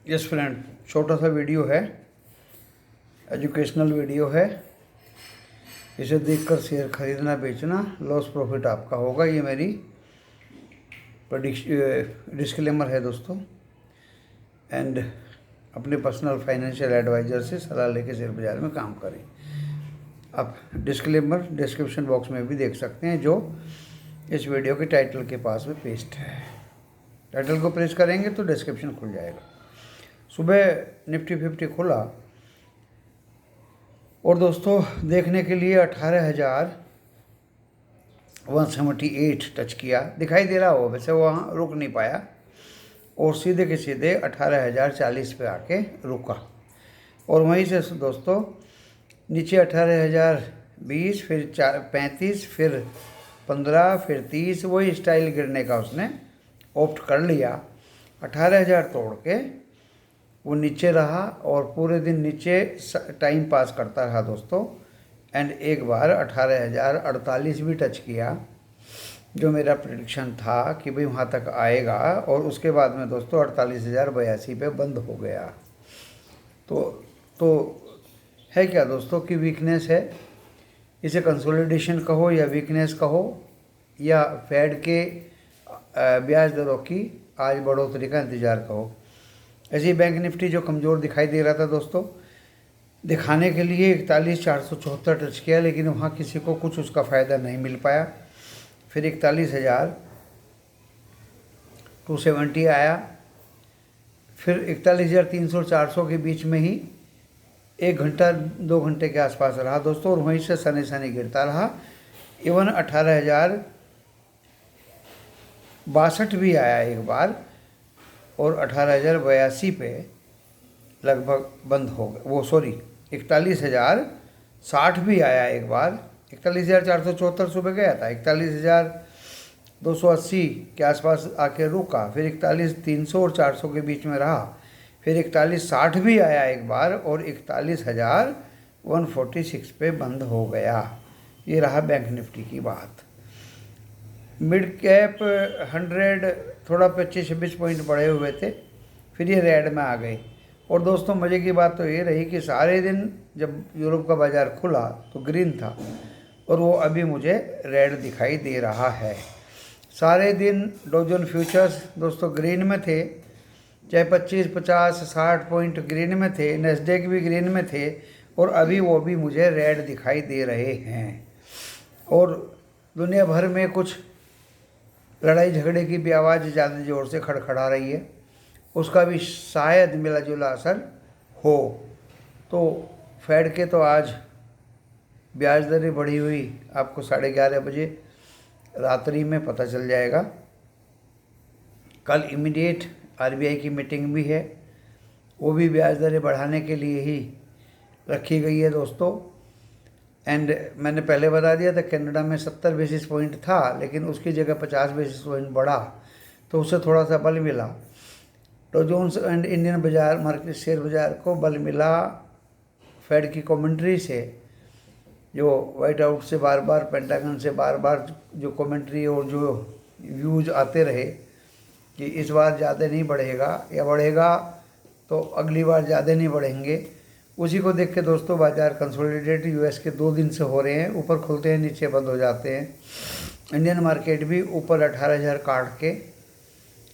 Yes friend, छोटा सा video है, एजुकेशनल वीडियो है। इसे देखकर शेयर खरीदना बेचना लॉस प्रॉफिट आपका होगा। ये मेरी डिस्क्लेमर है दोस्तों। एंड अपने पर्सनल फाइनेंशियल एडवाइज़र से सलाह लेके शेयर बाज़ार में काम करें। आप डिस्क्लेमर डिस्क्रिप्शन बॉक्स में भी देख सकते हैं, जो इस वीडियो के टाइटल के पास में पेस्ट है। टाइटल को प्रेस करेंगे तो डिस्क्रिप्शन खुल जाएगा। सुबह निफ्टी 50 खुला और दोस्तों देखने के लिए 18,178 टच किया, दिखाई दे रहा हो, वैसे वहाँ रुक नहीं पाया और सीधे के सीधे 18,040 पे आके रुका। और वहीं से दोस्तों नीचे 18,020, फिर 35, फिर 15, फिर 30, वही स्टाइल गिरने का उसने ऑप्ट कर लिया। 18,000 तोड़ के वो नीचे रहा और पूरे दिन नीचे टाइम पास करता रहा दोस्तों। एंड एक बार 18,048 भी टच किया, जो मेरा प्रेडिक्शन था कि भाई वहाँ तक आएगा। और उसके बाद में दोस्तों 48,082 पे बंद हो गया। तो है क्या दोस्तों कि वीकनेस है। इसे कंसोलिडेशन कहो या वीकनेस कहो या फेड के ब्याज दरों की आज बढ़ोतरी का इंतज़ार कहो। ऐसे ही बैंक निफ्टी जो कमज़ोर दिखाई दे रहा था दोस्तों, दिखाने के लिए 41,474 टच किया, लेकिन वहाँ किसी को कुछ उसका फ़ायदा नहीं मिल पाया। फिर 41,270 आया, फिर 41,300-400 के बीच में ही 1 घंटा 2 घंटे के आसपास रहा दोस्तों, और वहीं से सने सने गिरता रहा। इवन 18,062 भी आया एक बार और 18,082 पे लगभग बंद हो गया। वो 41,060 भी आया एक बार। 41,474 सुबह गया था, 41,280 के आसपास आके रुका, फिर 41,300 और 400 के बीच में रहा, फिर 41,60 भी आया एक बार और 41,146 पे बंद हो गया। ये रहा बैंक निफ्टी की बात। मिड कैप 100 थोड़ा 25-26 पॉइंट बढ़े हुए थे, फिर ये रेड में आ गए। और दोस्तों मज़े की बात तो ये रही कि सारे दिन जब यूरोप का बाज़ार खुला तो ग्रीन था और वो अभी मुझे रेड दिखाई दे रहा है। सारे दिन डॉ जोन्स फ्यूचर्स दोस्तों ग्रीन में थे, चाहे 25, 50, 60 पॉइंट ग्रीन में थे, नैस्डैक भी ग्रीन में थे, और अभी वो भी मुझे रेड दिखाई दे रहे हैं। और दुनिया भर में कुछ लड़ाई झगड़े की भी आवाज़ ज़्यादा ज़ोर से खड़खड़ा रही है, उसका भी शायद मिला जुला असर हो। तो फेड के तो आज ब्याज दरें बढ़ी हुई आपको 11:30 बजे रात्रि में पता चल जाएगा। कल इमीडिएट आरबीआई की मीटिंग भी है, वो भी ब्याज दरें बढ़ाने के लिए ही रखी गई है दोस्तों। एंड मैंने पहले बता दिया था कनाडा में 70 बेसिस पॉइंट था, लेकिन उसकी जगह 50 बेसिस पॉइंट बढ़ा, तो उससे थोड़ा सा बल मिला। डॉ जोन्स एंड इंडियन बाज़ार मार्केट शेयर बाज़ार को बल मिला फेड की कमेंट्री से, जो वाइट हाउस से बार बार, पेंटागन से बार बार जो कमेंट्री और जो व्यूज़ आते रहे कि इस बार ज़्यादा नहीं बढ़ेगा या बढ़ेगा तो अगली बार ज़्यादा नहीं बढ़ेंगे। उसी को देख के दोस्तों बाज़ार कंसोलिडेट यूएस के 2 दिन से हो रहे हैं, ऊपर खुलते हैं नीचे बंद हो जाते हैं। इंडियन मार्केट भी ऊपर 18,000 काट के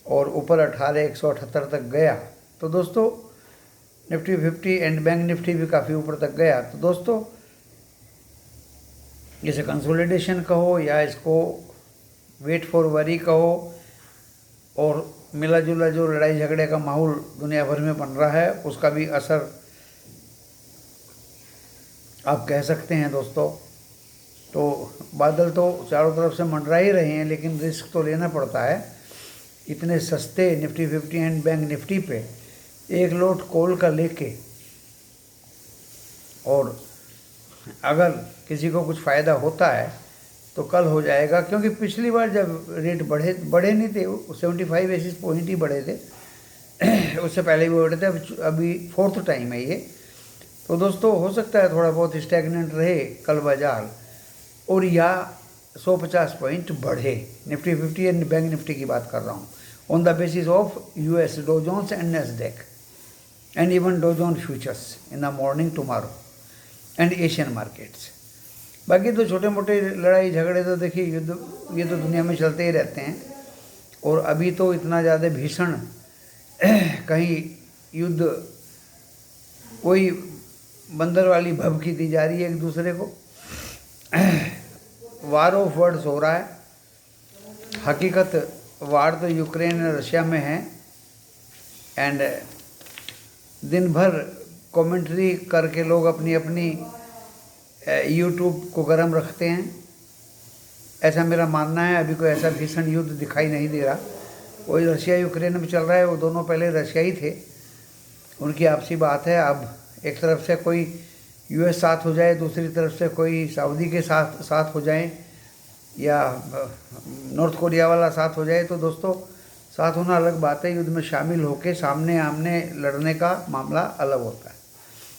और ऊपर 18,178 तक गया। तो दोस्तों निफ्टी 50 एंड बैंक निफ्टी भी काफ़ी ऊपर तक गया। तो दोस्तों इसे कंसोलिडेशन कहो या इसको वेट फॉर वरी कहो, और मिला जुला जो लड़ाई झगड़े का माहौल दुनिया भर में बन रहा है उसका भी असर आप कह सकते हैं दोस्तों। तो बादल तो चारों तरफ से मंडरा ही रहे हैं, लेकिन रिस्क तो लेना पड़ता है। इतने सस्ते निफ्टी 50 एंड बैंक निफ्टी पे एक लोट कोल का लेके, और अगर किसी को कुछ फ़ायदा होता है तो कल हो जाएगा, क्योंकि पिछली बार जब रेट बढ़े नहीं थे, 75 बेसिस पॉइंट ही बढ़े थे, उससे पहले भी बढ़े थे, अभी 4th टाइम है ये। तो दोस्तों हो सकता है थोड़ा बहुत स्टैग्नेंट रहे कल बाज़ार, और या 150 पॉइंट बढ़े। निफ्टी 50 एंड बैंक निफ्टी की बात कर रहा हूँ, on the basis of US Dow Jones and Nasdaq. and even Dow Jones futures in the morning tomorrow and Asian markets. बाकी तो छोटे मोटे लड़ाई झगड़े तो देखिए युद्ध ये तो दुनिया में चलते ही रहते हैं, और अभी तो इतना ज़्यादा भीषण कहीं युद्ध कोई बंदर वाली भभकी दी जा रही है एक दूसरे को, वार ऑफ वर्ड्स हो रहा है। हकीकत वार तो यूक्रेन और रशिया में है, एंड दिन भर कमेंट्री करके लोग अपनी अपनी यूट्यूब को गर्म रखते हैं, ऐसा मेरा मानना है। अभी कोई ऐसा भीषण युद्ध दिखाई नहीं दे रहा। वही रशिया यूक्रेन में चल रहा है, वो दोनों पहले रशिया ही थे, उनकी आपसी बात है। अब एक तरफ से कोई यूएस साथ हो जाए, दूसरी तरफ से कोई सऊदी के साथ हो जाए, या नॉर्थ कोरिया वाला साथ हो जाए, तो दोस्तों साथ होना अलग बात है, युद्ध में शामिल होकर सामने आमने लड़ने का मामला अलग होता है।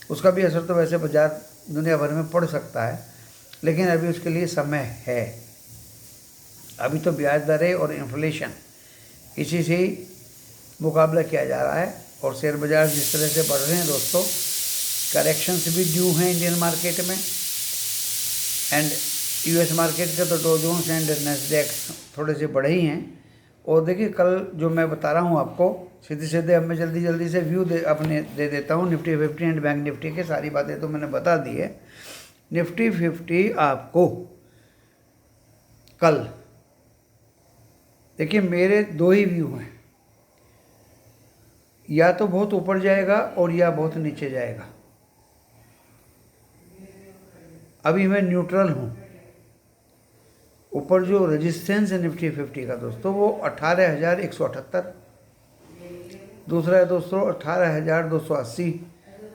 उसका भी असर तो वैसे बाजार दुनिया भर में पड़ सकता है, लेकिन अभी उसके लिए समय है। अभी तो ब्याज दरें और इन्फ्लेशन इसी से ही मुकाबला किया जा रहा है, और शेयर बाजार जिस तरह से बढ़ रहे हैं दोस्तों, करेक्शंस भी ड्यू हैं इंडियन मार्केट में। एंड यूएस मार्केट के तो डो जोन्स एंड नैस्डैक थोड़े से बढ़े ही हैं। और देखिए कल जो मैं बता रहा हूँ आपको, सीधे सीधे अब मैं जल्दी से व्यू अपने दे देता हूँ निफ्टी 50 एंड बैंक निफ्टी के। सारी बातें तो मैंने बता दी है। निफ्टी 50 आपको कल देखिए मेरे दो ही व्यू हैं, या तो बहुत ऊपर जाएगा और या बहुत नीचे जाएगा। अभी मैं न्यूट्रल हूँ। ऊपर जो रेजिस्टेंस है निफ्टी 50 का दोस्तों वो 18,178, दूसरा है दोस्तों 18,280,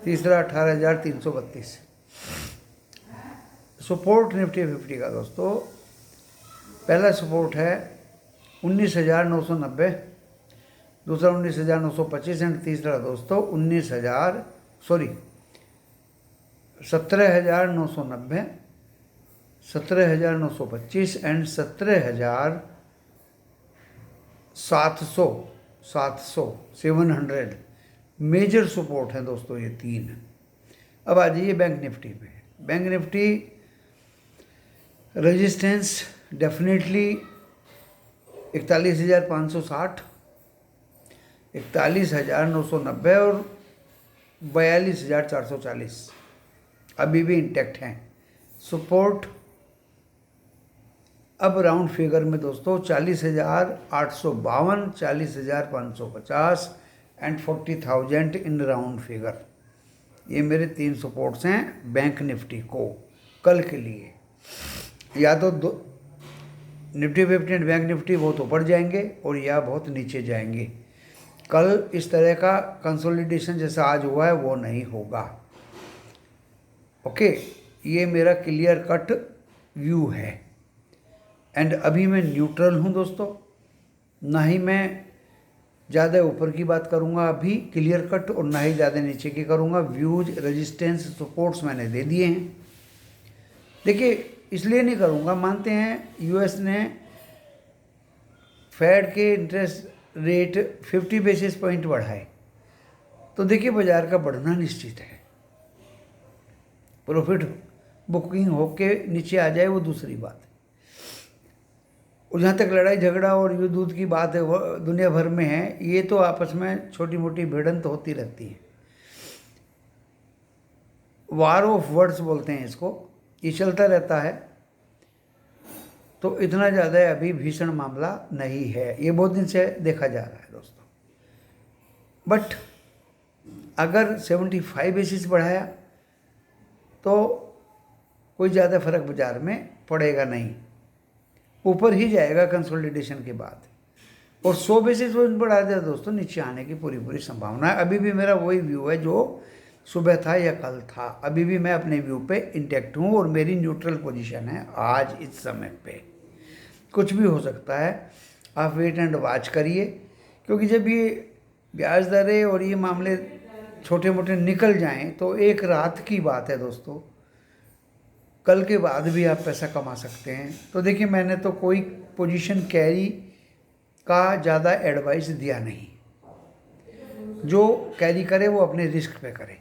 तीसरा 18,332। सपोर्ट निफ्टी 50 का दोस्तों पहला सपोर्ट है 19,990, दूसरा 19,925 एंड तीसरा दोस्तों 17,990, 17,925 एंड 17,700 मेजर सपोर्ट हैं दोस्तों ये तीन। अब आ जाइए बैंक निफ्टी पे। बैंक निफ्टी रेजिस्टेंस डेफिनेटली 41,560, 41,990 और 42,440 अभी भी इंटैक्ट हैं। सपोर्ट अब राउंड फिगर में दोस्तों 40,852, 40,550 एंड 40,000 इन राउंड फिगर। ये मेरे तीन सपोर्ट्स हैं बैंक निफ्टी को कल के लिए। या तो निफ्टी 50 एंड बैंक निफ्टी बहुत ऊपर जाएंगे और या बहुत नीचे जाएंगे। कल इस तरह का कंसोलिडेशन जैसा आज हुआ है वो नहीं होगा। ओके, ये मेरा क्लियर कट व्यू है। एंड अभी मैं न्यूट्रल हूँ दोस्तों, ना ही मैं ज़्यादा ऊपर की बात करूँगा अभी क्लियर कट, और ना ही ज़्यादा नीचे की करूँगा। व्यूज रेजिस्टेंस सपोर्ट्स मैंने दे दिए हैं। देखिए इसलिए नहीं करूँगा, मानते हैं यूएस ने फेड के इंटरेस्ट रेट 50 बेसिस पॉइंट बढ़ाए, तो देखिए बाजार का बढ़ना निश्चित है। प्रॉफिट बुकिंग होके नीचे आ जाए वो दूसरी बात है। और जहाँ तक लड़ाई झगड़ा और युद्ध की बात है वो दुनिया भर में है, ये तो आपस में छोटी मोटी भिड़ंत होती रहती है। वार ऑफ वर्ड्स बोलते हैं इसको, ये चलता रहता है। तो इतना ज़्यादा अभी भीषण मामला नहीं है, ये बहुत दिन से देखा जा रहा है दोस्तों। बट अगर 75 बेसिस बढ़ाया तो कोई ज़्यादा फर्क बाजार में पड़ेगा नहीं, ऊपर ही जाएगा कंसोलिडेशन के बाद। और 100 बेसिस पॉइंट बढ़ा दिया दोस्तों, नीचे आने की पूरी संभावना है। अभी भी मेरा वही व्यू है जो सुबह था या कल था। अभी भी मैं अपने व्यू पे इंटैक्ट हूँ और मेरी न्यूट्रल पोजीशन है आज इस समय पे। कुछ भी हो सकता है, आप वेट एंड वॉच करिए, क्योंकि जब ये ब्याज दरें और ये मामले छोटे मोटे निकल जाएं तो एक रात की बात है दोस्तों, कल के बाद भी आप पैसा कमा सकते हैं। तो देखिए मैंने तो कोई पोजीशन कैरी का ज़्यादा एडवाइस दिया नहीं। जो कैरी करे वो अपने रिस्क पे करे।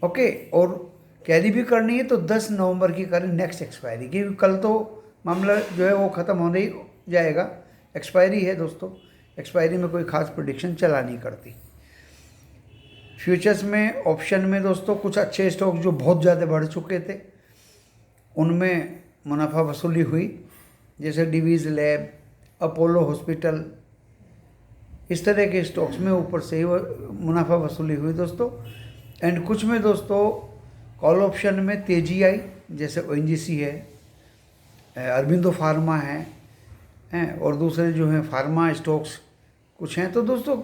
ओके, और कैरी भी करनी है तो 10 नवंबर की करें नेक्स्ट एक्सपायरी, क्योंकि कल तो मामला जो है वो ख़त्म होने ही जाएगा। एक्सपायरी है दोस्तों, एक्सपायरी में कोई ख़ास प्रेडिक्शन चला नहीं करती। फ्यूचर्स में, ऑप्शन में दोस्तों कुछ अच्छे स्टॉक जो बहुत ज़्यादा बढ़ चुके थे उनमें मुनाफा वसूली हुई, जैसे डिवीज़ लैब, अपोलो हॉस्पिटल, इस तरह के स्टॉक्स में ऊपर से ही मुनाफा वसूली हुई दोस्तों। एंड कुछ में दोस्तों कॉल ऑप्शन में तेज़ी आई, जैसे ओएनजीसी है, अरबिंदो फार्मा है और दूसरे जो हैं फार्मा स्टॉक्स कुछ हैं। तो दोस्तों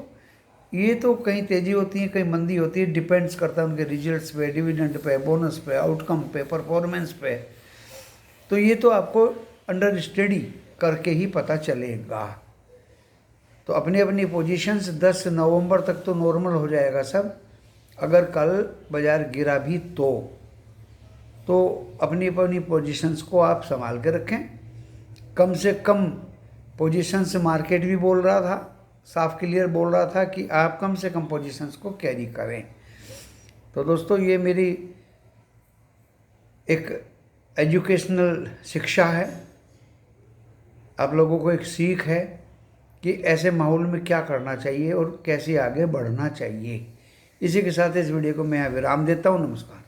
ये तो कहीं तेज़ी होती है कहीं मंदी होती है, डिपेंड्स करता है उनके रिजल्ट्स पे, डिविडेंड पे, बोनस पे, आउटकम पे, परफॉर्मेंस पे। तो ये तो आपको अंडर स्टडी करके ही पता चलेगा। तो अपनी अपनी पोजीशंस 10 नवंबर तक तो नॉर्मल हो जाएगा सब। अगर कल बाज़ार गिरा भी तो अपनी अपनी पोजीशंस को आप संभाल के रखें। कम से कम पोजीशंस मार्केट भी बोल रहा था, साफ क्लियर बोल रहा था कि आप कम से कम पोजीशंस को कैरी करें। तो दोस्तों ये मेरी एक एजुकेशनल शिक्षा है, आप लोगों को एक सीख है कि ऐसे माहौल में क्या करना चाहिए और कैसे आगे बढ़ना चाहिए। इसी के साथ इस वीडियो को मैं विराम देता हूँ। नमस्कार।